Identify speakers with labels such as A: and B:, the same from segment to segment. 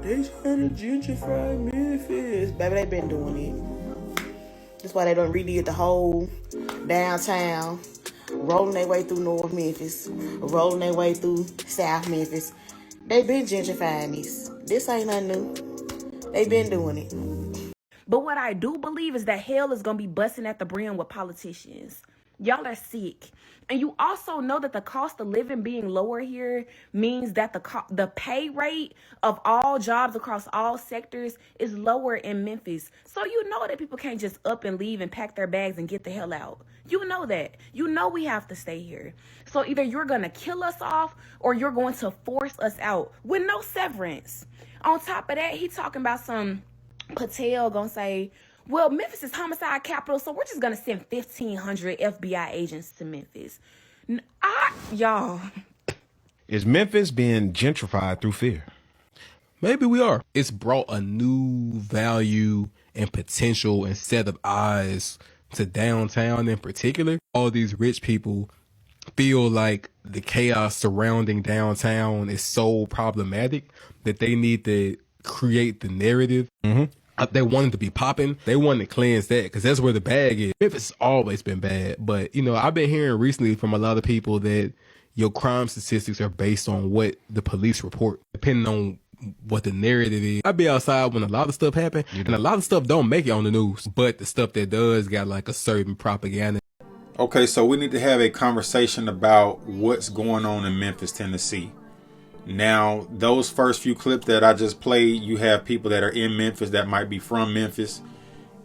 A: They trying to gentrify Memphis. Baby, they been doing it. That's why they done redid the whole downtown, rolling their way through North Memphis, rolling their way through South Memphis. They been gentrifying this. This ain't nothing new. They been doing it.
B: But what I do believe is that hell is going to be busting at the brim with politicians. Y'all are sick. And you also know that the cost of living being lower here means that the pay rate of all jobs across all sectors is lower in Memphis. So you know that people can't just up and leave and pack their bags and get the hell out. You know that. You know we have to stay here. So either you're going to kill us off or you're going to force us out with no severance. On top of that, he talking about some Patel gonna say, well, Memphis is homicide capital, so we're just gonna send 1,500 FBI agents to Memphis. Y'all.
C: Is Memphis being gentrified through fear?
D: Maybe we are. It's brought a new value and potential and set of eyes to downtown in particular. All these rich people feel like the chaos surrounding downtown is so problematic that they need to create the narrative. They want it to be popping. They want to cleanse that because that's where the bag is. Memphis has always been bad. But, you know, I've been hearing recently from a lot of people that your crime statistics are based on what the police report, depending on what the narrative is. I be outside when a lot of stuff happen, and a lot of stuff don't make it on the news. But the stuff that does got like a certain propaganda.
E: Okay, so we need to have a conversation about what's going on in Memphis, Tennessee. Now, those first few clips that I just played, you have people that are in Memphis that might be from Memphis.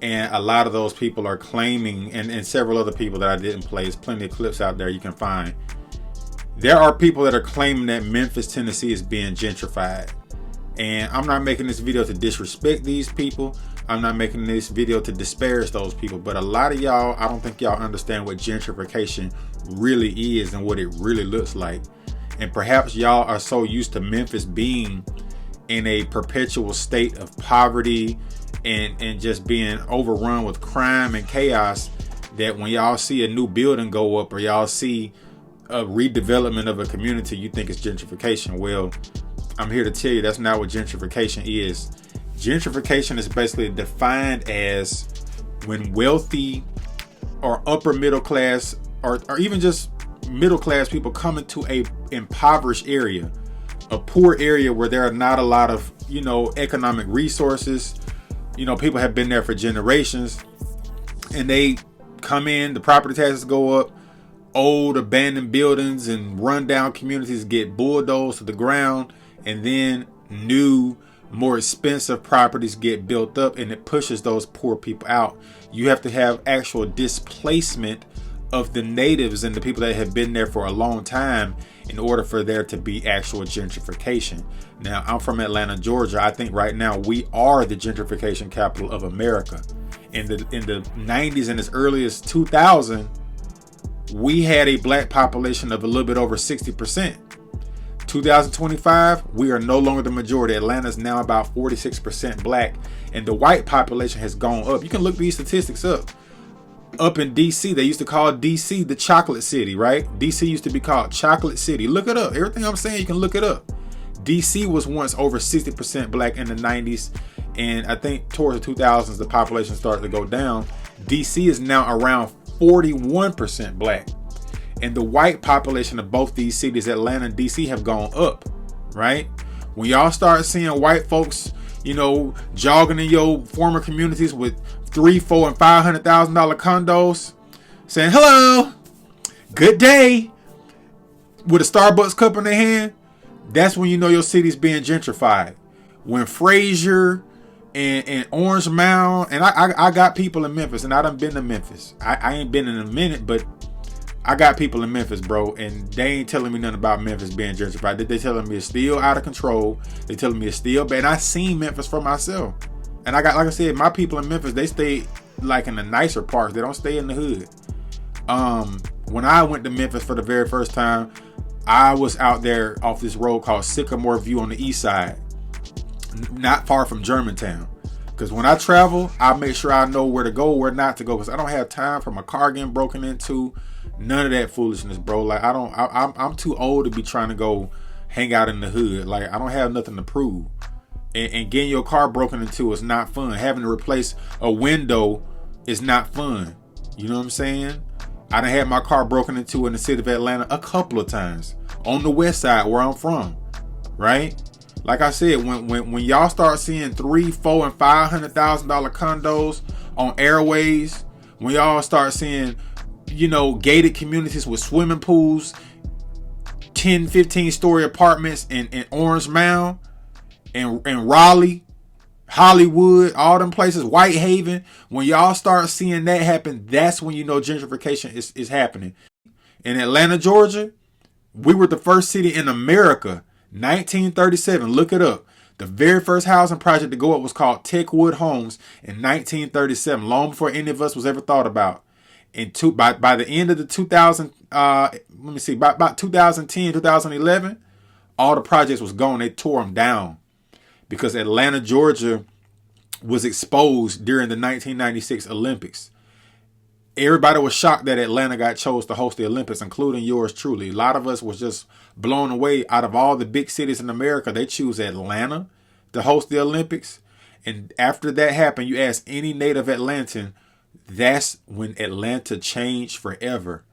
E: And a lot of those people are claiming, and several other people that I didn't play, there's plenty of clips out there you can find. There are people that are claiming that Memphis, Tennessee is being gentrified. And I'm not making this video to disrespect these people. I'm not making this video to disparage those people. But a lot of y'all, I don't think y'all understand what gentrification really is and what it really looks like. And perhaps y'all are so used to Memphis being in a perpetual state of poverty and just being overrun with crime and chaos that when y'all see a new building go up or y'all see a redevelopment of a community, you think it's gentrification. Well, I'm here to tell you that's not what gentrification is. Gentrification is basically defined as when wealthy or upper middle class or even just middle class people come into a impoverished area, a poor area where there are not a lot of, you know, economic resources. You know, people have been there for generations and they come in, the property taxes go up, old abandoned buildings and rundown communities get bulldozed to the ground, and then new, more expensive properties get built up, and it pushes those poor people out. You have to have actual displacement of the natives and the people that have been there for a long time in order for there to be actual gentrification. Now, I'm from Atlanta, Georgia. I think right now we are the gentrification capital of America. In the 90s and as early as 2000, we had a black population of a little bit over 60%. 2025, we are no longer the majority. Atlanta is now about 46% black, and the white population has gone up. You can look these statistics up. Up in DC, they used to call DC the chocolate city, right? DC used to be called Chocolate City. Look it up. Everything I'm saying, you can look it up. DC was once over 60% black in the 90s, and I think towards the 2000s, the population started to go down. DC is now around 41% black. And the white population of both these cities, Atlanta and DC, have gone up, right? When y'all start seeing white folks, you know, jogging in your former communities with $300,000, $400,000, and $500,000 condos, saying hello, good day, with a Starbucks cup in their hand, that's when you know your city's being gentrified. When Frazier and Orange Mound, and I got people in Memphis, and I done been to Memphis. I ain't been in a minute, but I got people in Memphis, bro, and they ain't telling me nothing about Memphis being gentrified. They telling me it's still out of control. They telling me it's still bad. And I seen Memphis for myself. And I got, like I said, my people in Memphis, they stay like in the nicer parts. They don't stay in the hood. When I went to Memphis for the very first time, I was out there off this road called Sycamore View on the east side, not far from Germantown. Because when I travel, I make sure I know where to go, where not to go, because I don't have time for my car getting broken into. None of that foolishness, bro. Like I'm too old to be trying to go hang out in the hood. Like I don't have nothing to prove. And getting your car broken into is not fun. Having to replace a window is not fun. You know what I'm saying? I done had my car broken into in the city of Atlanta a couple of times on the west side where I'm from, right? Like I said, when y'all start seeing $300,000, $400,000, and $500,000 condos on airways, when y'all start seeing, gated communities with swimming pools, 10, 15-story apartments in Orange Mound, and Raleigh, Hollywood, all them places, Whitehaven, when y'all start seeing that happen, that's when you know gentrification is happening. In Atlanta, Georgia, we were the first city in America, 1937, look it up. The very first housing project to go up was called Techwood Homes in 1937, long before any of us was ever thought about. By the end of the 2000, by 2010, 2011, all the projects was gone. They tore them down because Atlanta, Georgia was exposed during the 1996 Olympics. Everybody was shocked that Atlanta got chose to host the Olympics, including yours truly. A lot of us was just blown away. Out of all the big cities in America, they choose Atlanta to host the Olympics. And after that happened, you ask any native Atlantan, that's when Atlanta changed forever.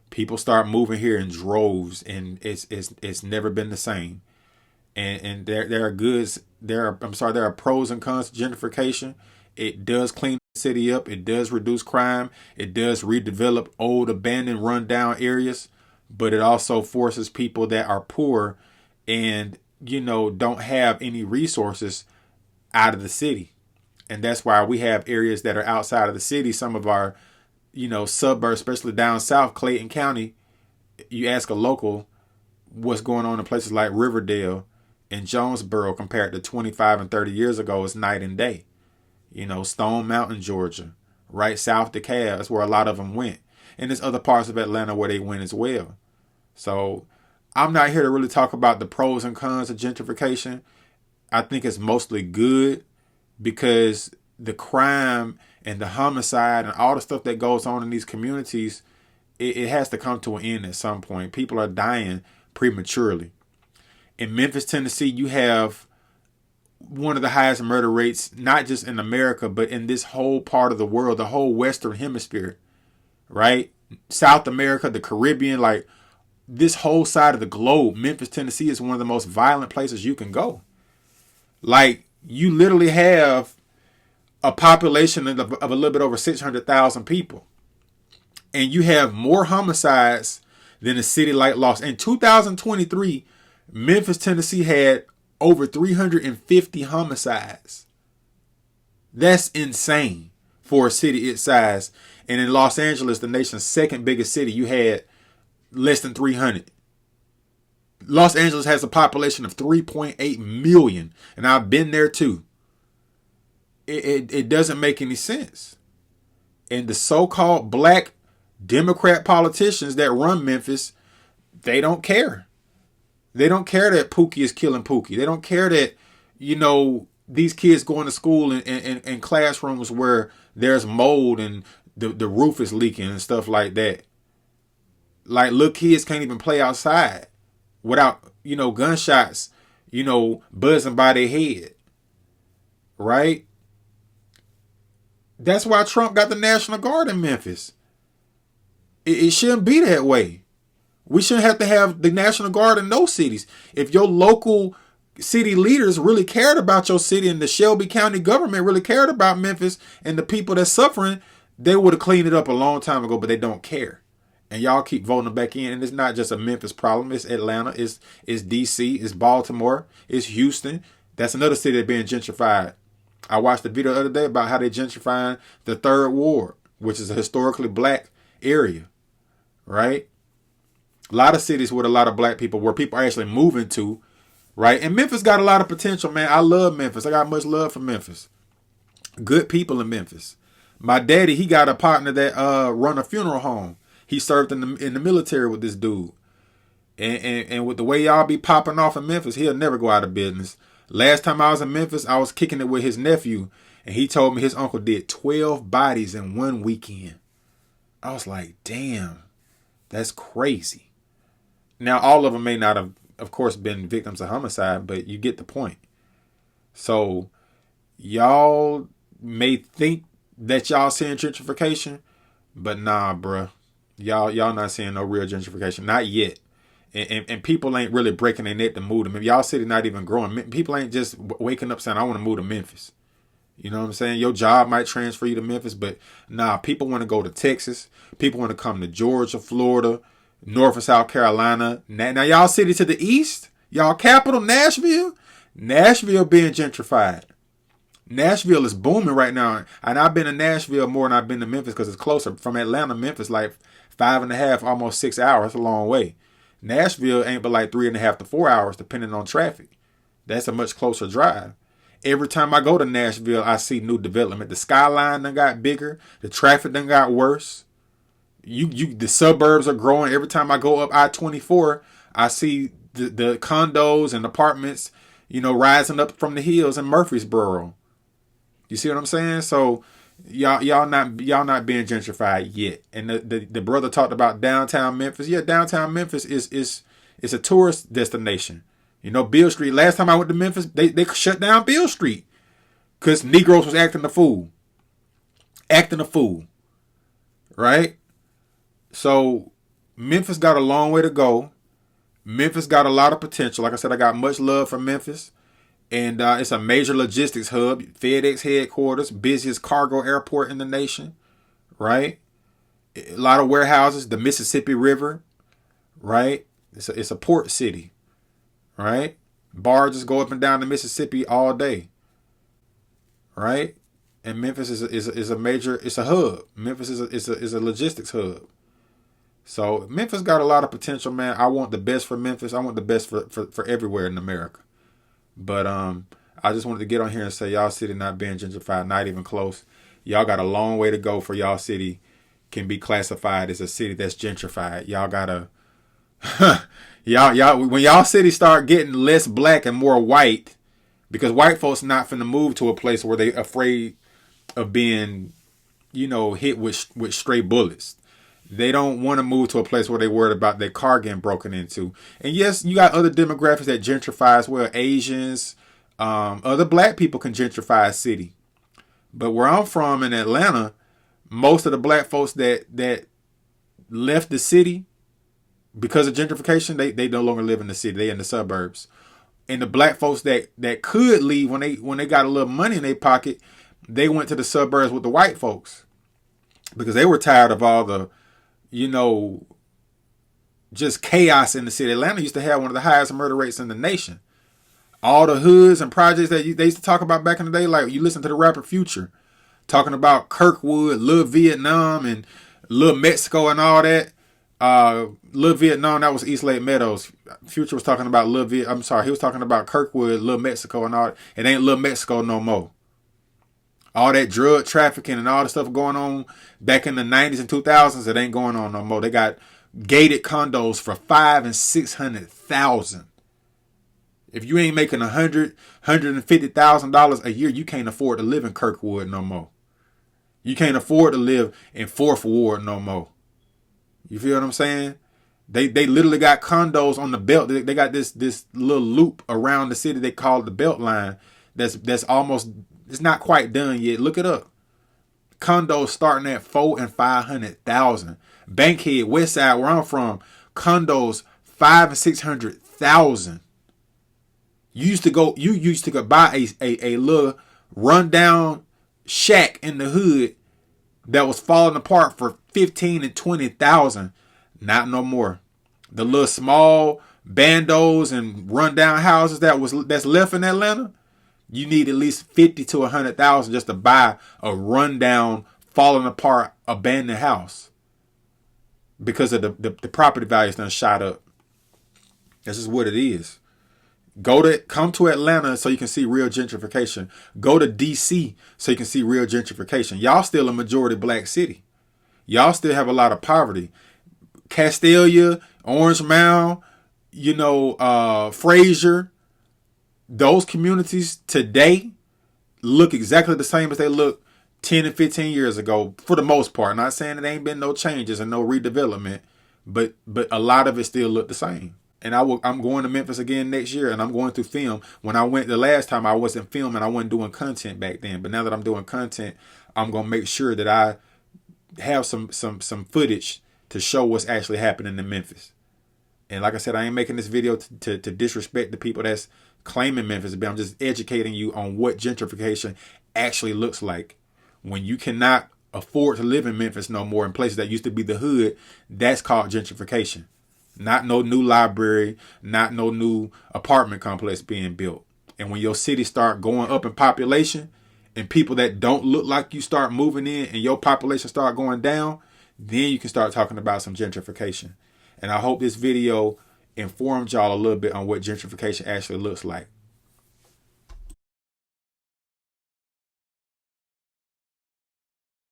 E: People start moving here in droves, and it's never been the same. And there are pros and cons to gentrification. It does clean the city up. It does reduce crime. It does redevelop old, abandoned, rundown areas. But it also forces people that are poor and, don't have any resources out of the city. And that's why we have areas that are outside of the city. Some of our, suburbs, especially down south, Clayton County, you ask a local what's going on in places like Riverdale and Jonesboro compared to 25 and 30 years ago is night and day. Stone Mountain, Georgia, right south to DeKalb, that's where a lot of them went. And there's other parts of Atlanta where they went as well. So I'm not here to really talk about the pros and cons of gentrification. I think it's mostly good because the crime and the homicide and all the stuff that goes on in these communities, it has to come to an end at some point. People are dying prematurely. In Memphis, Tennessee, you have one of the highest murder rates, not just in America, but in this whole part of the world, the whole Western Hemisphere, right? South America, the Caribbean, like this whole side of the globe, Memphis, Tennessee is one of the most violent places you can go. Like, you literally have a population of a little bit over 600,000 people. And you have more homicides than a city like Los Angeles. In 2023, Memphis, Tennessee had over 350 homicides. That's insane for a city its size. And in Los Angeles, the nation's second biggest city, you had less than 300. Los Angeles has a population of 3.8 million. And I've been there too. It doesn't make any sense. And the so-called black Democrat politicians that run Memphis, they don't care. They don't care that Pookie is killing Pookie. They don't care that, these kids going to school in classrooms where there's mold and the roof is leaking and stuff like that. Like, little kids can't even play outside without, gunshots, buzzing by their head. Right? That's why Trump got the National Guard in Memphis. It shouldn't be that way. We shouldn't have to have the National Guard in those cities. If your local city leaders really cared about your city and the Shelby County government really cared about Memphis and the people that's suffering, they would have cleaned it up a long time ago, but they don't care. And y'all keep voting them back in. And it's not just a Memphis problem. It's Atlanta. It's DC. It's Baltimore. It's Houston. That's another city that's being gentrified. I watched a video the other day about how they're gentrifying the 3rd Ward, which is a historically black area, right? A lot of cities with a lot of black people where people are actually moving to, right? And Memphis got a lot of potential, man. I love Memphis. I got much love for Memphis. Good people in Memphis. My daddy, he got a partner that run a funeral home. He served in the military with this dude. And with the way y'all be popping off in Memphis, he'll never go out of business. Last time I was in Memphis, I was kicking it with his nephew, and he told me his uncle did 12 bodies in one weekend. I was like, damn, that's crazy. Now, all of them may not have, of course, been victims of homicide, but you get the point. So y'all may think that y'all seeing gentrification, but nah, bruh. Y'all not seeing no real gentrification. Not yet. And people ain't really breaking their neck to move to Memphis. Y'all city not even growing. People ain't just waking up saying, I want to move to Memphis. You know what I'm saying? Your job might transfer you to Memphis, but nah, people want to go to Texas. People want to come to Georgia, Florida, North and South Carolina. Now y'all city to the east, y'all capital, Nashville. Nashville being gentrified. Nashville is booming right now. And I've been to Nashville more than I've been to Memphis because it's closer. From Atlanta, Memphis, like 5.5, almost 6 hours. That's a long way. Nashville ain't but like 3.5 to 4 hours, depending on traffic. That's a much closer drive. Every time I go to Nashville, I see new development. The skyline done got bigger. The traffic done got worse. The suburbs are growing. Every time I go up I-24, I see the condos and apartments, rising up from the hills in Murfreesboro. You see what I'm saying? So y'all not being gentrified yet. And the brother talked about downtown Memphis. Yeah, downtown Memphis is a tourist destination. Beale Street. Last time I went to Memphis, they shut down Beale Street because Negroes was acting a fool. Right? So Memphis got a long way to go. Memphis got a lot of potential. Like I said, I got much love for Memphis. And it's a major logistics hub, FedEx headquarters, busiest cargo airport in the nation, right? A lot of warehouses, the Mississippi River, right? It's a port city, right? Barges go up and down the Mississippi all day, right? And Memphis is a major, it's a hub. Memphis is a logistics hub. So Memphis got a lot of potential, man. I want the best for Memphis. I want the best for everywhere in America. But I just wanted to get on here and say y'all city not being gentrified, not even close. Y'all got a long way to go for y'all city can be classified as a city that's gentrified. Y'all gotta y'all when y'all city start getting less black and more white, because white folks not finna move to a place where they afraid of being, hit with stray bullets. They don't want to move to a place where they worried about their car getting broken into. And yes, you got other demographics that gentrify as well. Asians, other black people can gentrify a city. But where I'm from in Atlanta, most of the black folks that left the city because of gentrification, they no longer live in the city. They in the suburbs. And the black folks that could leave when they got a little money in their pocket, they went to the suburbs with the white folks because they were tired of all the just chaos in the city. Atlanta used to have one of the highest murder rates in the nation. All the hoods and projects that they used to talk about back in the day, like you listen to the rapper Future, talking about Kirkwood, Little Vietnam, and Little Mexico and all that. Little Vietnam, that was East Lake Meadows. Future was talking about he was talking about Kirkwood, Little Mexico and all that. It ain't Little Mexico no more. All that drug trafficking and all the stuff going on back in the 90s and 2000s, it ain't going on no more. They got gated condos for $500,000 and $600,000. If you ain't making $150,000 a year, you can't afford to live in Kirkwood no more. You can't afford to live in Fourth Ward no more. You feel what I'm saying? They literally got condos on the belt. They got this little loop around the city they call the belt line. That's almost, it's not quite done yet. Look it up. Condos starting at $400,000 and $500,000. Bankhead, West Side, where I'm from, condos $500,000 and $600,000. You used to go buy a little rundown shack in the hood that was falling apart for $15,000 and $20,000. Not no more. The little small bandos and rundown houses that's left in Atlanta, you need at least $50,000 to $100,000 just to buy a rundown, falling apart, abandoned house because of the property values done shot up. This is what it is. Come to Atlanta so you can see real gentrification. Go to DC so you can see real gentrification. Y'all still a majority black city. Y'all still have a lot of poverty. Castelia, Orange Mound, Fraser, those communities today look exactly the same as they looked 10 and 15 years ago, for the most part. Not saying it ain't been no changes and no redevelopment, but a lot of it still look the same. And I'm going to Memphis again next year, and I'm going to film. When I went the last time, I wasn't filming. I wasn't doing content back then. But now that I'm doing content, I'm going to make sure that I have some footage to show what's actually happening in Memphis. And like I said, I ain't making this video to disrespect the people that's claiming Memphis, but I'm just educating you on what gentrification actually looks like. When you cannot afford to live in Memphis no more, in places that used to be the hood, that's called gentrification. Not no new library, not no new apartment complex being built. And when your city start going up in population and people that don't look like you start moving in and your population start going down, then you can start talking about some gentrification. And I hope this video informed y'all a little bit on what gentrification actually looks like.